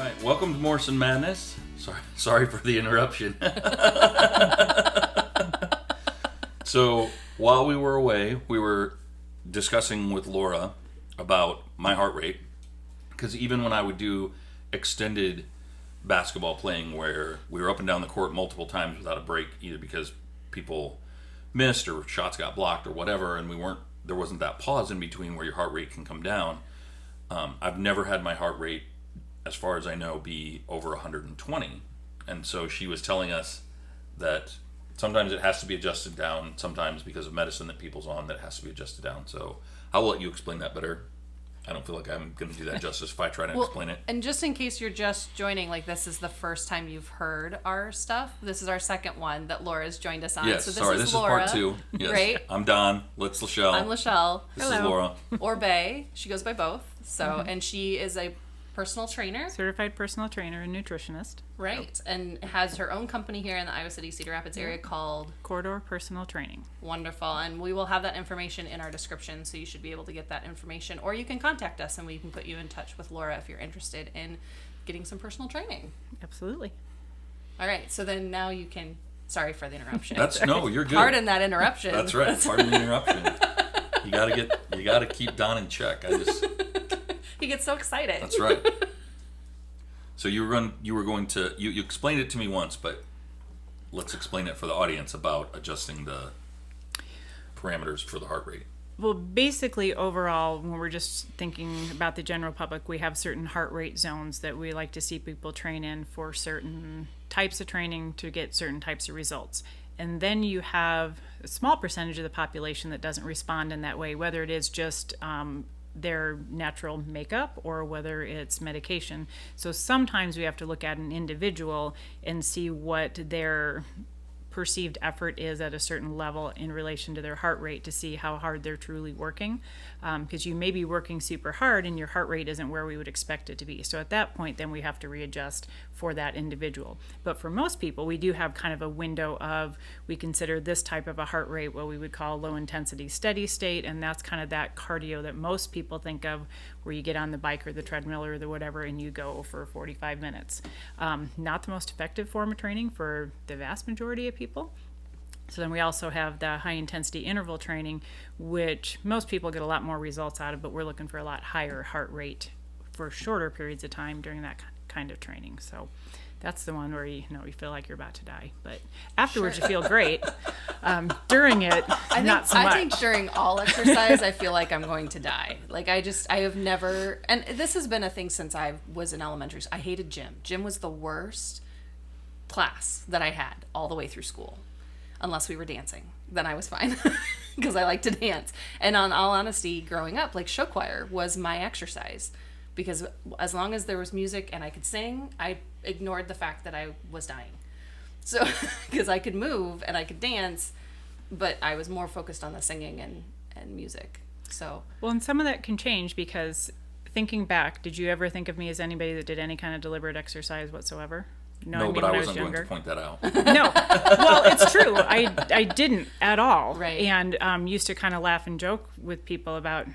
right, welcome to Morrison Madness. Sorry for the interruption. So, while we were away, we were discussing with Laura about my heart rate. Because even when I would do extended basketball playing where we were up and down the court multiple times without a break, either because people missed or shots got blocked or whatever, and there wasn't that pause in between where your heart rate can come down. I've never had my heart rate, as far as I know, be over 120. And so she was telling us that sometimes it has to be adjusted down, sometimes because of medicine that people's on that has to be adjusted down. So I'll let you explain that better. I don't feel like I'm going to do that justice if I try to explain it. And just in case you're just joining, like this is the first time you've heard our stuff. This is our second one that Laura's joined us on. Yes, so this is Laura, part 2. Yes. Right? I'm Don. Let's LaShelle. I'm LaShelle. This is Laura. Or Bae. She goes by both. So, and she is a personal trainer. Certified personal trainer and nutritionist. Right. Yep. And has her own company here in the Iowa City, Cedar Rapids area called Corridor Personal Training. Wonderful. And we will have that information in our description, so you should be able to get that information. Or you can contact us and we can put you in touch with Laura if you're interested in getting some personal training. Absolutely. All right. So then now you can... Sorry for the interruption. No, you're good. Pardon that interruption. That's right. Pardon the interruption. You gotta keep Don in check. He gets so excited. That's right. So you explained it to me once, but let's explain it for the audience about adjusting the parameters for the heart rate. Well, basically, overall, when we're just thinking about the general public, we have certain heart rate zones that we like to see people train in for certain types of training to get certain types of results. And then you have a small percentage of the population that doesn't respond in that way, whether it is just their natural makeup or whether it's medication. So sometimes we have to look at an individual and see what their perceived effort is at a certain level in relation to their heart rate to see how hard they're truly working, because you may be working super hard and your heart rate isn't where we would expect it to be. So at that point, then we have to readjust for that individual. But for most people, we do have kind of a window of, we consider this type of a heart rate what we would call low intensity steady state, and that's kind of that cardio that most people think of where you get on the bike or the treadmill or the whatever and you go for 45 minutes. Not the most effective form of training for the vast majority of people. So then we also have the high intensity interval training, which most people get a lot more results out of, but we're looking for a lot higher heart rate for shorter periods of time during that kind of training. So that's the one where you feel like you're about to die, but afterwards you feel great. During it, not so much. I think during all exercise, I feel like I'm going to die. Like I have never, and this has been a thing since I was in elementary. I hated gym. Gym was the worst class that I had all the way through school, unless we were dancing. Then I was fine because I like to dance. And on all honesty, growing up, like show choir was my exercise. Because as long as there was music and I could sing, I ignored the fact that I was dying. So, because I could move and I could dance, but I was more focused on the singing and music. So. Well, and some of that can change because thinking back, did you ever think of me as anybody that did any kind of deliberate exercise whatsoever? No, but I wasn't going to point that out. No. Well, it's true. I didn't at all. Right. And used to kind of laugh and joke with people about,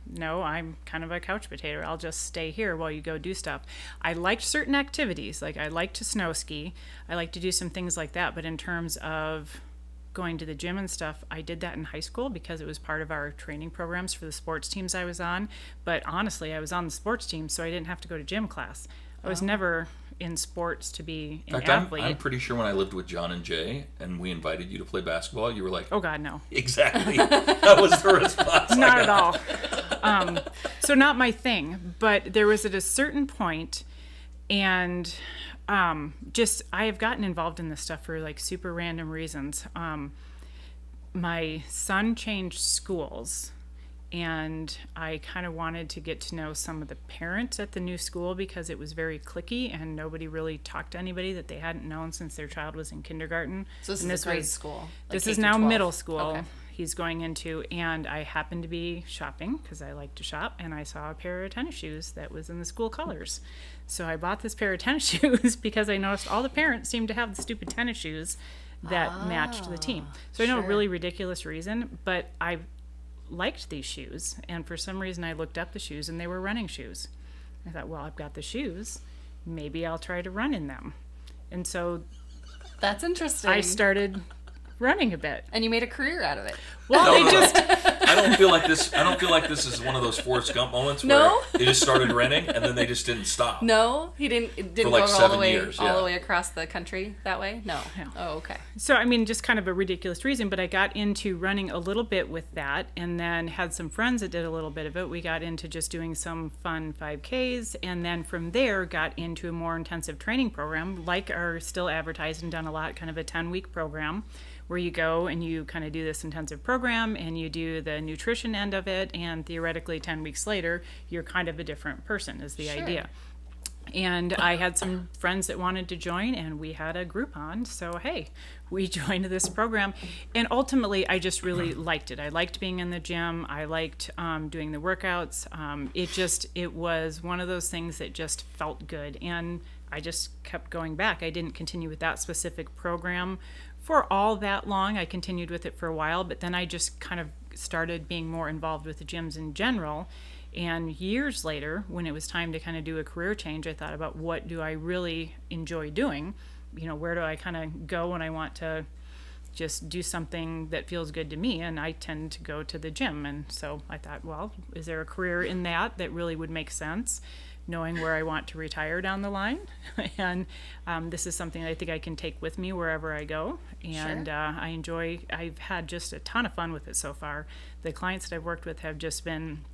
no, I'm kind of a couch potato. I'll just stay here while you go do stuff. I liked certain activities. Like I liked to snow ski. I like to do some things like that. But in terms of going to the gym and stuff, I did that in high school because it was part of our training programs for the sports teams I was on. But honestly, I was on the sports team, so I didn't have to go to gym class. I was never in sports to be an athlete. I'm pretty sure when I lived with John and Jay and we invited you to play basketball, you were like, oh God, no. Exactly. That was the response. Not at all. So not my thing, but there was at a certain point, and I have gotten involved in this stuff for like super random reasons. My son changed schools, and I kind of wanted to get to know some of the parents at the new school because it was very cliquey and nobody really talked to anybody that they hadn't known since their child was in kindergarten. So this is grade school? Like this is now middle school he's going into, and I happened to be shopping because I like to shop, and I saw a pair of tennis shoes that was in the school colors. So I bought this pair of tennis shoes because I noticed all the parents seemed to have the stupid tennis shoes that matched the team. So I know a really ridiculous reason, but I liked these shoes, and for some reason I looked up the shoes and they were running shoes. I thought, well, I've got the shoes, maybe I'll try to run in them. And so That's interesting. I started running a bit. And you made a career out of it. Well, I don't feel like this is one of those Forrest Gump moments where No? they just started running and then they just didn't stop. No, he didn't For like go all 7 the way years, all yeah. the way across the country that way. No. No. Oh, okay. So, I mean, just kind of a ridiculous reason, but I got into running a little bit with that and then had some friends that did a little bit of it. We got into just doing some fun 5Ks, and then from there got into a more intensive training program, like our still advertised and done a lot, kind of a 10-week program where you go and you kind of do this intensive program and you do the nutrition end of it, and theoretically 10 weeks later, you're kind of a different person is the Sure. idea. And I had some friends that wanted to join, and we had a Groupon. So, hey, we joined this program. And ultimately, I just really liked it. I liked being in the gym. I liked doing the workouts. It was one of those things that just felt good. And I just kept going back. I didn't continue with that specific program for all that long. I continued with it for a while, but then I just kind of started being more involved with the gyms in general. And years later, when it was time to kind of do a career change, I thought about what do I really enjoy doing? You know, where do I kind of go when I want to just do something that feels good to me? And I tend to go to the gym. And so I thought, well, is there a career in that really would make sense, knowing where I want to retire down the line? And this is something I think I can take with me wherever I go. And Sure. I've had just a ton of fun with it so far. The clients that I've worked with have just been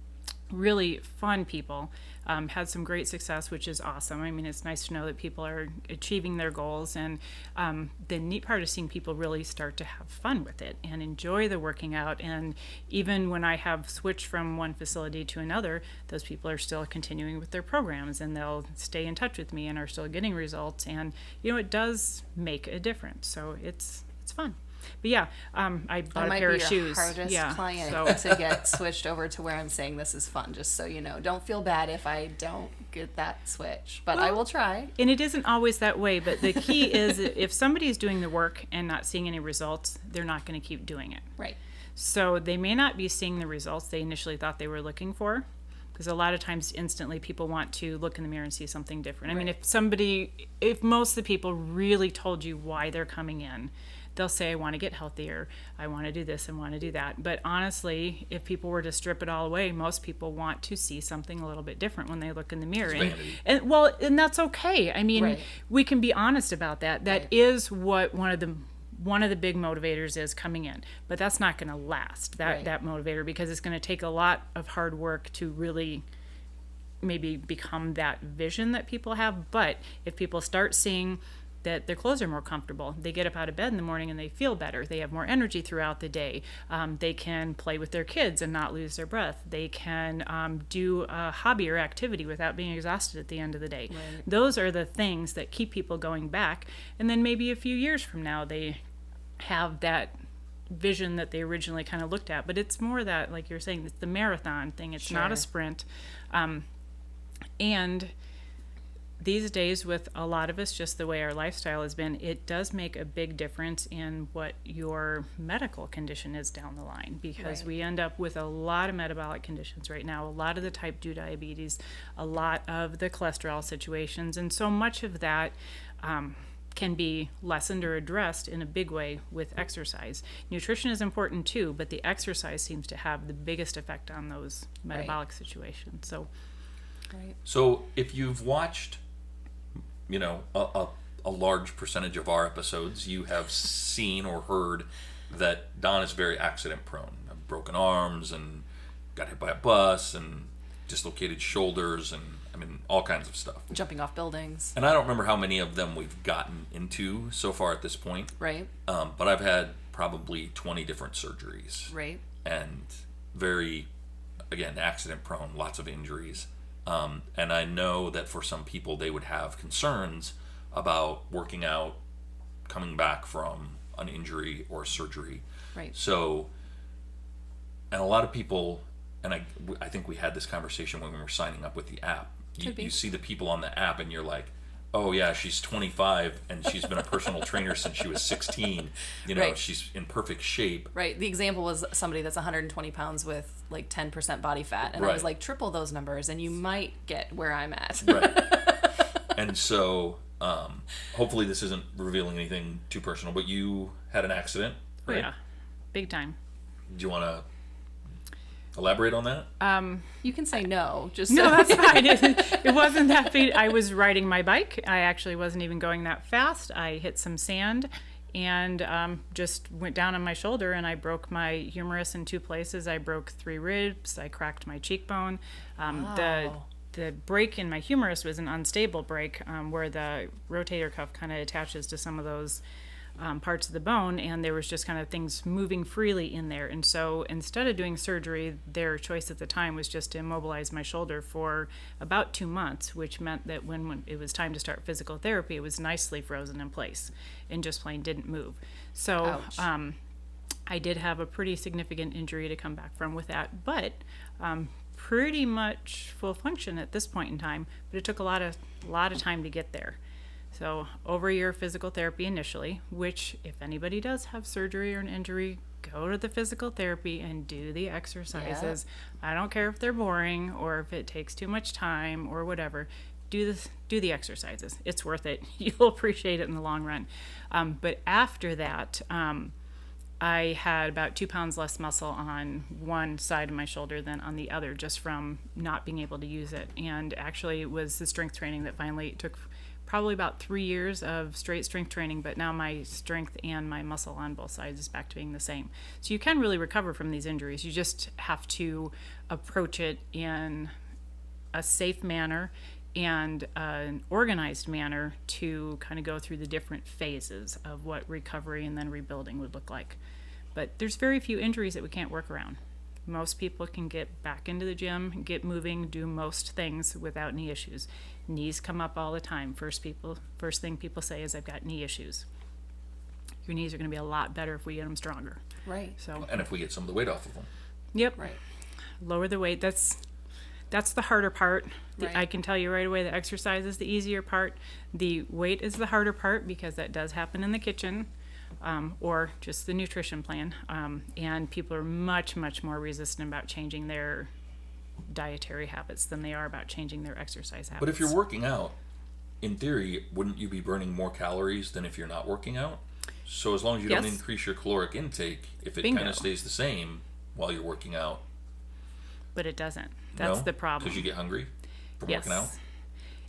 really fun people, had some great success, which is awesome. I mean, it's nice to know that people are achieving their goals, and the neat part is seeing people really start to have fun with it and enjoy the working out. And even when I have switched from one facility to another, those people are still continuing with their programs, and they'll stay in touch with me and are still getting results. And it does make a difference. So it's fun. But yeah, I bought That a might pair be of your shoes. hardest Yeah, client so to get switched over to where I'm saying this is fun, just so you know. Don't feel bad if I don't get that switch, but I will try. And it isn't always that way, but the key is if somebody's doing the work and not seeing any results, they're not going to keep doing it. Right. So they may not be seeing the results they initially thought they were looking for, because a lot of times instantly people want to look in the mirror and see something different. I mean, if most of the people really told you why they're coming in, they'll say, I want to get healthier, I want to do this and want to do that. But honestly, if people were to strip it all away, most people want to see something a little bit different when they look in the mirror. It's vanity. And that's okay. I mean, Right. we can be honest about that. That Right. is what one of the big motivators is coming in. But that's not going to last, Right. that motivator, because it's going to take a lot of hard work to really maybe become that vision that people have. But if people start seeing that their clothes are more comfortable, they get up out of bed in the morning and they feel better, they have more energy throughout the day, they can play with their kids and not lose their breath, they can do a hobby or activity without being exhausted at the end of the day. Right. Those are the things that keep people going back. And then maybe a few years from now they have that vision that they originally kind of looked at. But it's more that, like you're saying, it's the marathon thing, it's not a Sure. sprint. And these days, with a lot of us, just the way our lifestyle has been, it does make a big difference in what your medical condition is down the line, because Right. we end up with a lot of metabolic conditions right now, a lot of the type 2 diabetes, a lot of the cholesterol situations, and so much of that can be lessened or addressed in a big way with exercise. Nutrition is important too, but the exercise seems to have the biggest effect on those metabolic situations. So Right. So if you've watched, a large percentage of our episodes, you have seen or heard that Don is very accident prone. Broken arms and got hit by a bus and dislocated shoulders and all kinds of stuff. Jumping off buildings. And I don't remember how many of them we've gotten into so far at this point. Right. But I've had probably 20 different surgeries. Right. And very, again, accident prone, lots of injuries. And I know that for some people they would have concerns about working out, coming back from an injury or surgery. Right. So, and a lot of people, and I think we had this conversation when we were signing up with the app. You see the people on the app and you're like, oh yeah, she's 25 and she's been a personal trainer since she was 16. Right. She's in perfect shape. Right. The example was somebody that's 120 pounds with like 10% body fat. And I Right. was like, triple those numbers and you might get where I'm at. Right. And so, hopefully this isn't revealing anything too personal, but you had an accident, right? Yeah, big time. Do you want to elaborate on that? You can say no. Just No, that's fine. It wasn't that big. I was riding my bike. I actually wasn't even going that fast. I hit some sand and just went down on my shoulder, and I broke my humerus in 2 places. I broke 3 ribs. I cracked my cheekbone. The break in my humerus was an unstable break where the rotator cuff kind of attaches to some of those parts of the bone, and there was just kind of things moving freely in there. And so instead of doing surgery, their choice at the time was just to immobilize my shoulder for about 2 months, which meant that when it was time to start physical therapy, it was nicely frozen in place and just plain didn't move. So I did have a pretty significant injury to come back from with that, but pretty much full function at this point in time. But it took a lot of time to get there. So over a year of physical therapy initially, which if anybody does have surgery or an injury, go to the physical therapy and do the exercises. Yeah. I don't care if they're boring or if it takes too much time or whatever. Do the exercises. It's worth it. You'll appreciate it in the long run. But after that, I had about 2 pounds less muscle on one side of my shoulder than on the other, just from not being able to use it. And actually it was the strength training that finally took probably about 3 years of straight strength training, but now my strength and my muscle on both sides is back to being the same. So you can really recover from these injuries. You just have to approach it in a safe manner and an organized manner to kind of go through the different phases of what recovery and then rebuilding would look like. But there's very few injuries that we can't work around. Most people can get back into the gym, get moving, do most things without knee issues. Knees come up all the time. First thing people say is, I've got knee issues. Your knees are going to be a lot better if we get them stronger. Right. So, and if we get some of the weight off of them. Yep. Right. Lower the weight. That's the harder part. Right. I can tell you right away, the exercise is the easier part. The weight is the harder part because that does happen in the kitchen. Or just the nutrition plan. And people are much, much more resistant about changing their dietary habits than they are about changing their exercise habits. But if you're working out, in theory, wouldn't you be burning more calories than if you're not working out? So as long as you don't increase your caloric intake, if it kind of stays the same while you're working out. But it doesn't. That's the problem. Because you get hungry from working out?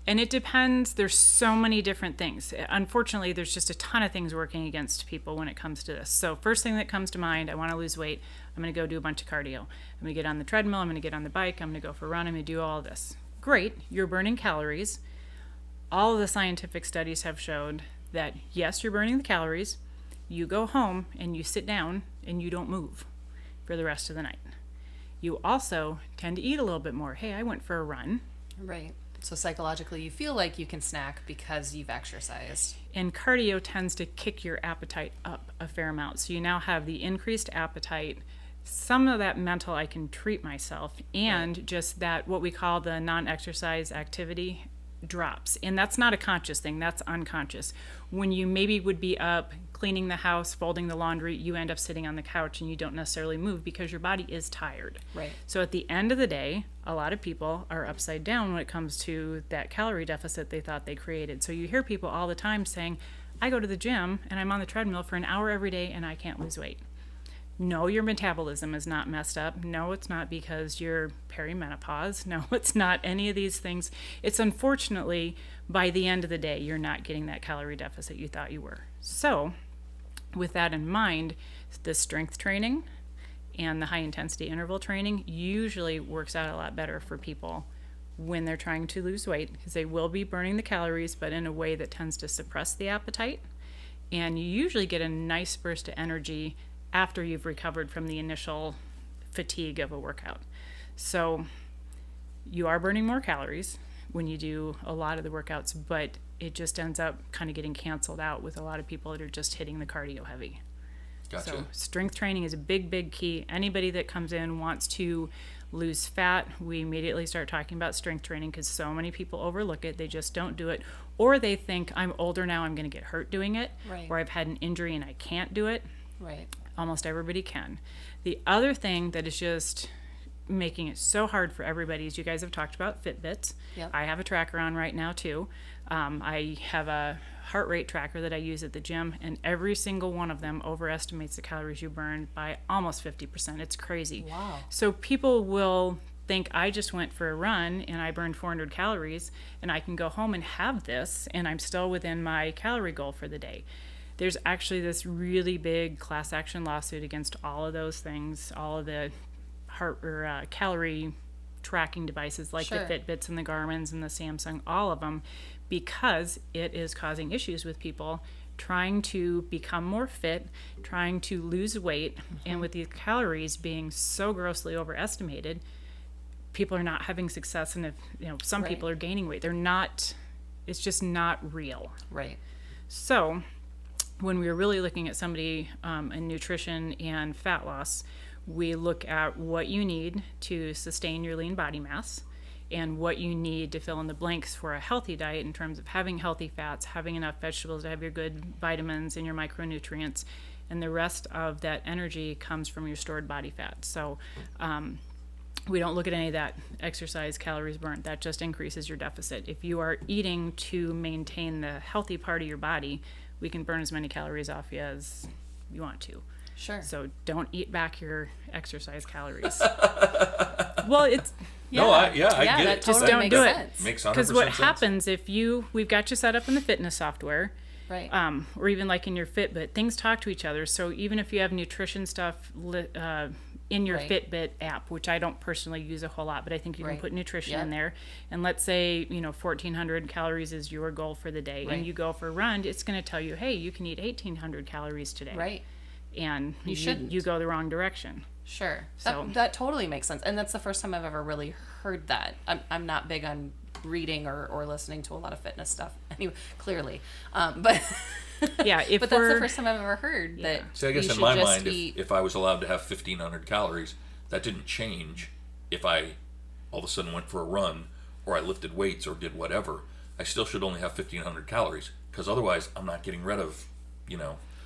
And it depends. There's so many different things. Unfortunately, there's just a ton of things working against people when it comes to this. So first thing that comes to mind, I want to lose weight. I'm going to go do a bunch of cardio. I'm going to get on the treadmill. I'm going to get on the bike. I'm going to go for a run. I'm going to do all of this. Great. You're burning calories. All of the scientific studies have showed that, yes, you're burning the calories. You go home and you sit down and you don't move for the rest of the night. You also tend to eat a little bit more. Hey, I went for a run. Right. So psychologically, you feel like you can snack because you've exercised. And cardio tends to kick your appetite up a fair amount. So you now have the increased appetite, some of that mental, I can treat myself, and just that what we call the non-exercise activity drops. And that's not a conscious thing, that's unconscious. When you maybe would be up cleaning the house, folding the laundry, you end up sitting on the couch and you don't necessarily move because your body is tired. Right. So at the end of the day, a lot of people are upside down when it comes to that calorie deficit they thought they created. So you hear people all the time saying, I go to the gym and I'm on the treadmill for an hour every day and I can't lose weight. No, your metabolism is not messed up. No, it's not because you're perimenopause. No, it's not any of these things. It's unfortunately, by the end of the day, you're not getting that calorie deficit you thought you were. So, with that in mind, the strength training and the high intensity interval training usually works out a lot better for people when they're trying to lose weight, because they will be burning the calories, but in a way that tends to suppress the appetite. And you usually get a nice burst of energy after you've recovered from the initial fatigue of a workout. So you are burning more calories when you do a lot of the workouts, but it just ends up kind of getting canceled out with a lot of people that are just hitting the cardio heavy. Gotcha. So strength training is a big, big key. Anybody that comes in wants to lose fat, we immediately start talking about strength training because so many people overlook it. They just don't do it. Or they think, I'm older now, I'm going to get hurt doing it. Right. Or I've had an injury and I can't do it. Right. Almost everybody can. The other thing that is just making it so hard for everybody is you guys have talked about Fitbits. Yep. I have a tracker on right now too. I have a heart rate tracker that I use at the gym, and every single one of them overestimates the calories you burn by almost 50%. It's crazy. Wow. So people will think I just went for a run and I burned 400 calories and I can go home and have this and I'm still within my calorie goal for the day. There's actually this really big class action lawsuit against all of those things, all of the heart or calorie tracking devices like Sure. the Fitbits and the Garmin's and the Samsung, all of them, because it is causing issues with people trying to become more fit, trying to lose weight, and with these calories being so grossly overestimated, people are not having success. And if some Right. people are gaining weight, they're not. It's just not real. Right. So when we were really looking at somebody in nutrition and fat loss, we look at what you need to sustain your lean body mass and what you need to fill in the blanks for a healthy diet in terms of having healthy fats, having enough vegetables to have your good vitamins and your micronutrients, and the rest of that energy comes from your stored body fat. So we don't look at any of that exercise calories burnt. That just increases your deficit. If you are eating to maintain the healthy part of your body, we can burn as many calories off you as you want to. Sure. So don't eat back your exercise calories. Well, it's No, I get that it. Just totally don't makes do it. sense. Makes 100% because what sense. happens if we've got you set up in the fitness software, Right. or even like in your Fitbit, things talk to each other. So even if you have nutrition stuff in your Right. Fitbit app, which I don't personally use a whole lot, but I think you can Right. put nutrition Yep. in there. And let's say 1,400 calories is your goal for the day, Right. and you go for a run, it's going to tell you, hey, you can eat 1,800 calories today. Right. And You shouldn't. you go the wrong direction. Sure. So- That totally makes sense. And that's the first time I've ever really heard that. I'm not big on reading or listening to a lot of fitness stuff. Anyway, clearly. But Yeah, if but that's the we're- first time I've ever heard that. See, I guess you in should my just mind, eat- if I was allowed to have 1,500 calories, that didn't change if I all of a sudden went for a run or I lifted weights or did whatever. I still should only have 1,500 calories because otherwise I'm not getting rid of,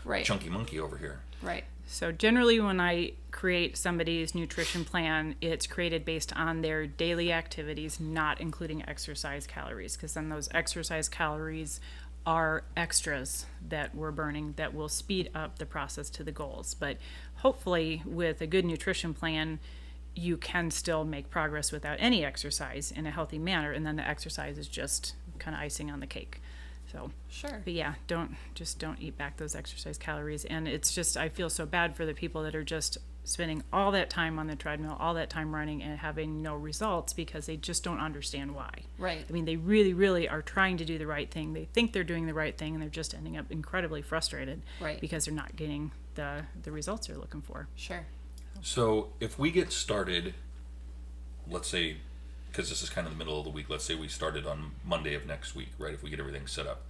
Right. chunky monkey over here. Right. So generally when I create somebody's nutrition plan, it's created based on their daily activities, not including exercise calories, because then those exercise calories are extras that we're burning that will speed up the process to the goals. But hopefully with a good nutrition plan, you can still make progress without any exercise in a healthy manner, and then the exercise is just kind of icing on the cake. So, Sure. but yeah, don't eat back those exercise calories. And it's just, I feel so bad for the people that are just spending all that time on the treadmill, all that time running and having no results because they just don't understand why. Right. I mean, they really, really are trying to do the right thing. They think they're doing the right thing and they're just ending up incredibly frustrated Right. because they're not getting the results they're looking for. Sure. So if we get started, let's say, because this is kind of the middle of the week, let's say we started on Monday of next week, right? If we get everything set up,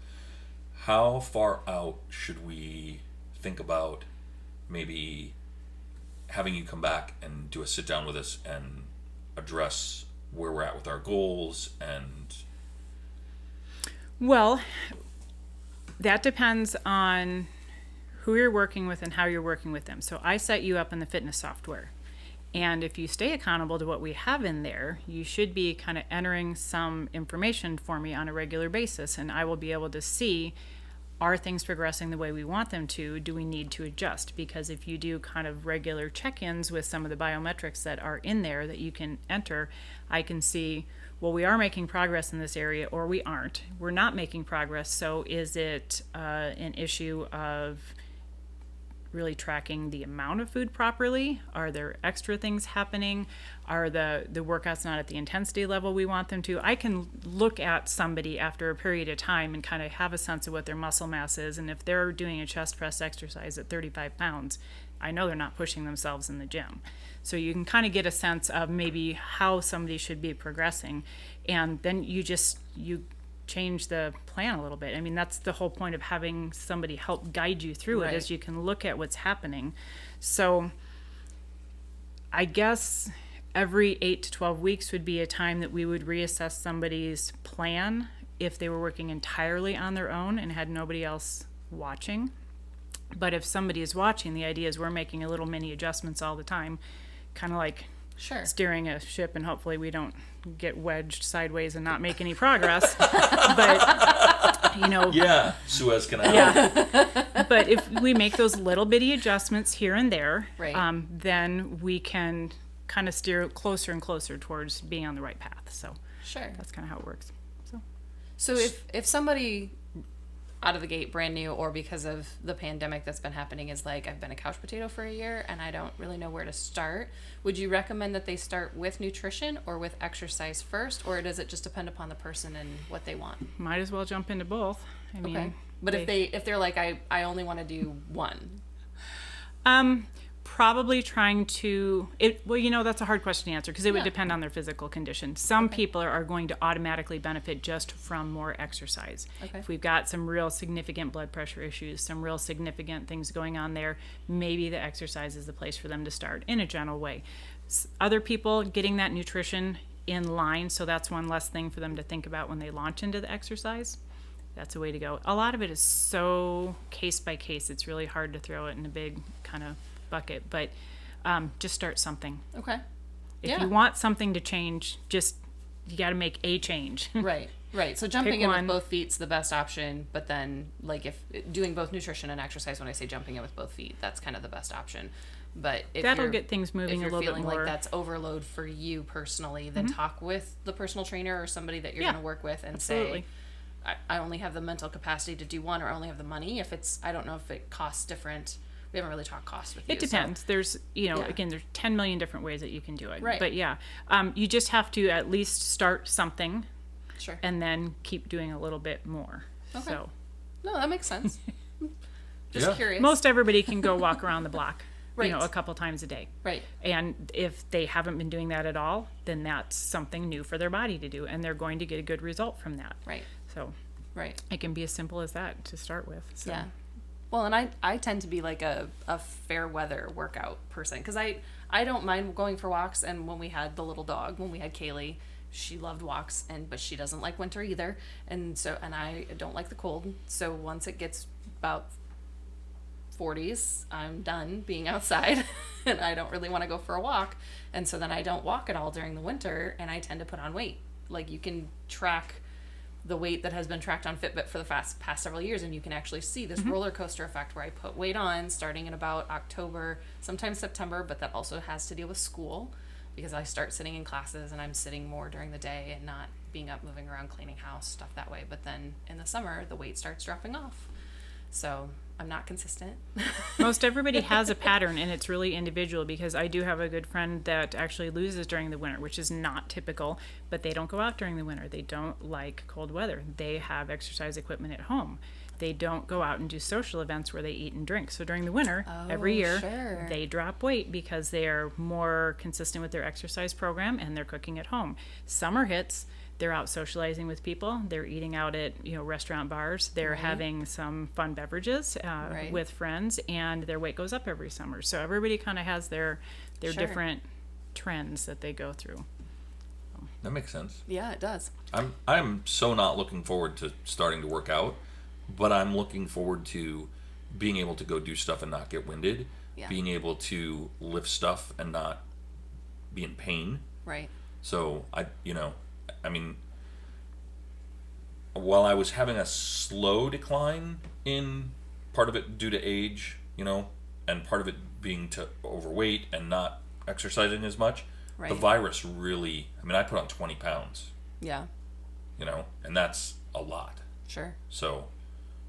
how far out should we think about maybe having you come back and do a sit down with us and address where we're at with our goals and Well, that depends on who you're working with and how you're working with them. So I set you up in the fitness software. And if you stay accountable to what we have in there, you should be kind of entering some information for me on a regular basis. And I will be able to see, are things progressing the way we want them to? Do we need to adjust? Because if you do kind of regular check-ins with some of the biometrics that are in there that you can enter, I can see, well, we are making progress in this area or we aren't. We're not making progress. So is it an issue of really tracking the amount of food properly? Are there extra things happening? Are the workouts not at the intensity level we want them to? I can look at somebody after a period of time and kind of have a sense of what their muscle mass is. And if they're doing a chest press exercise at 35 pounds, I know they're not pushing themselves in the gym. So you can kind of get a sense of maybe how somebody should be progressing. And then you change the plan a little bit. I mean, that's the whole point of having somebody help guide you through Right. it, is you can look at what's happening. So I guess every 8 to 12 weeks would be a time that we would reassess somebody's plan if they were working entirely on their own and had nobody else watching. But if somebody is watching, the idea is we're making a little mini adjustments all the time, kind of like Sure. steering a ship, and hopefully we don't get wedged sideways and not make any progress. But, Yeah, Suez Canal. yeah. But if we make those little bitty adjustments here and there, Right. then we can kind of steer closer and closer towards being on the right path. So Sure. that's kind of how it works. So if somebody out of the gate brand new, or because of the pandemic that's been happening, is like, I've been a couch potato for a year and I don't really know where to start, would you recommend that they start with nutrition or with exercise first, or does it just depend upon the person and what they want? Might as well jump into both. I mean, Okay. But if they're like, I only want to do one. Probably trying to that's a hard question to answer, because it would depend on their physical condition. Some people are going to automatically benefit just from more exercise. Okay. If we've got some real significant blood pressure issues, some real significant things going on there, maybe the exercise is the place for them to start in a general way. Other people, getting that nutrition in line, so that's one less thing for them to think about when they launch into the exercise. That's a way to go. A lot of it is so case by case. It's really hard to throw it in a big kind of bucket, but just start something. Okay. If you want something to change, you got to make a change. Right. So jumping Pick in one. with both feet's the best option, but then like if doing both nutrition and exercise, when I say jumping in with both feet, that's kind of the best option. But if That'll you're, get things moving if a you're little bit feeling more. like that's overload for you personally, then talk with the personal trainer or somebody that you're Yeah. going to work with and Absolutely. say, I only have the mental capacity to do one, or I only have the money. If it's, I don't know if it costs different. We haven't really talked cost with you. It depends. There's, Yeah. again, there's 10 million different ways that you can do it. Right. But yeah, you just have to at least start something Sure. and then keep doing a little bit more. Okay. So No, that makes sense. Just Yeah. curious. most everybody can go walk around the block, Right. a couple times a day. Right. And if they haven't been doing that at all, then that's something new for their body to do, and they're going to get a good result from that. Right. So Right. it can be as simple as that to start with. So. Yeah. Well, and I tend to be like a fair weather workout person, because I don't mind going for walks. And when we had the little dog, when we had Kaylee, she loved walks, but she doesn't like winter either. And I don't like the cold. So once it gets about 40s, I'm done being outside and I don't really want to go for a walk. And so then I don't walk at all during the winter, and I tend to put on weight. Like, you can track the weight that has been tracked on Fitbit for the past several years, and you can actually see this roller coaster effect where I put weight on starting in about October, sometimes September, but that also has to deal with school, because I start sitting in classes and I'm sitting more during the day and not being up moving around, cleaning house, stuff that way. But then in the summer, the weight starts dropping off. So I'm not consistent. Most everybody has a pattern, and it's really individual, because I do have a good friend that actually loses during the winter, which is not typical, but they don't go out during the winter. They don't like cold weather. They have exercise equipment at home. They don't go out and do social events where they eat and drink. So during the winter, every year, sure. they drop weight because they are more consistent with their exercise program and they're cooking at home. Summer hits, they're out socializing with people. They're eating out at restaurant bars. They're having some fun beverages Right. with friends, and their weight goes up every summer. So everybody kind of has their Sure. different trends that they go through. That makes sense. Yeah, it does. I'm so not looking forward to starting to work out, but I'm looking forward to being able to go do stuff and not get winded, Yeah. being able to lift stuff and not be in pain. Right. So while I was having a slow decline in part of it due to age, and part of it being to overweight and not exercising as much, Right. the virus really, I put on 20 pounds, Yeah. and that's a lot. Sure. So,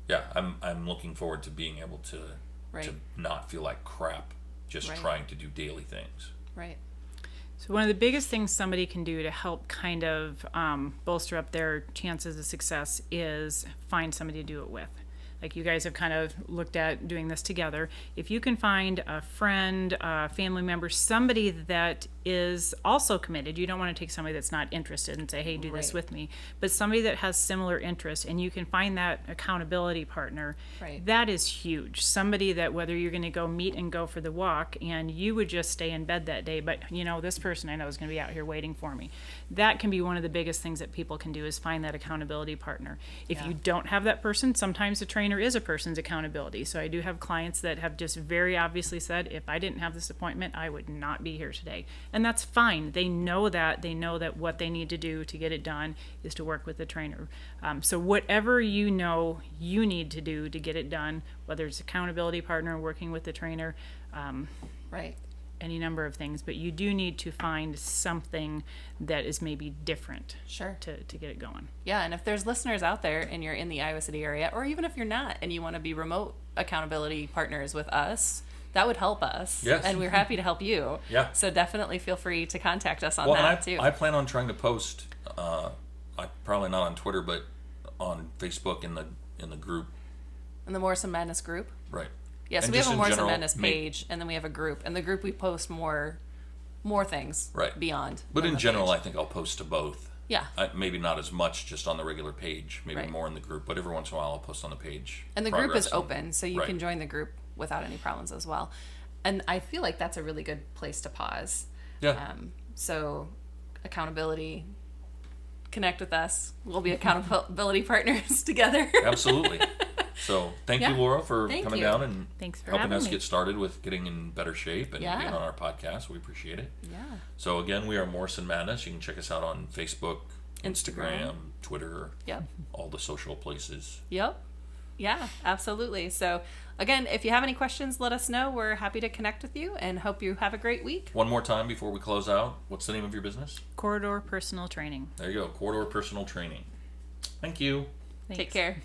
yeah, I'm looking forward to being able to Right. not feel like crap just Right. trying to do daily things. Right. So one of the biggest things somebody can do to help kind of bolster up their chances of success is find somebody to do it with. Like, you guys have kind of looked at doing this together. If you can find a friend, a family member, somebody that is also committed, you don't want to take somebody that's not interested and say, hey, do this Right. with me, but somebody that has similar interests, and you can find that accountability partner, Right. that is huge. Somebody that, whether you're going to go meet and go for the walk and you would just stay in bed that day, but this person I know is going to be out here waiting for me. That can be one of the biggest things that people can do, is find that accountability partner. If Yeah. you don't have that person, sometimes the trainer trainer is a person's accountability. So I do have clients that have just very obviously said, if I didn't have this appointment, I would not be here today. And that's fine. They know that. They know that what they need to do to get it done is to work with the trainer. So whatever you know you need to do to get it done, whether it's accountability partner, working with the trainer, Right. any number of things, but you do need to find something that is maybe different Sure. to get it going. Yeah, and if there's listeners out there and you're in the Iowa City area, or even if you're not and you want to be remote accountability partners with us, that would help us. Yes. And we're happy to help you. Yeah. So definitely feel free to contact us on Well, that and too. I plan on trying to post, probably not on Twitter, but on Facebook in the group. In the Morrison Madness group. Right. Yeah, so And we have just a in Morrison general, Madness page, and then we have a group. And the group we post more things Right. beyond. But than in the general, page. I think I'll post to both. Yeah. Maybe not as much just on the regular page, maybe Right. more in the group, but every once in a while I'll post on the page. And the group is progress and- open, so you Right. can join the group without any problems as well. And I feel like that's a really good place to pause. Yeah. So, accountability, connect with us. We'll be accountability partners together. Absolutely. So thank Yeah. you, Laura, for Thank coming you. down and Thanks for helping having us me. get started with getting in better shape and Yeah. being on our podcast. We appreciate it. Yeah. So again, we are Morrison Madness. You can check us out on Facebook, Instagram. Instagram, Twitter, Yep. all the social places. Yep. Yeah, absolutely. So, again, if you have any questions, let us know. We're happy to connect with you and hope you have a great week. One more time before we close out, what's the name of your business? Corridor Personal Training. There you go, Corridor Personal Training. Thank you. Thanks. Take care.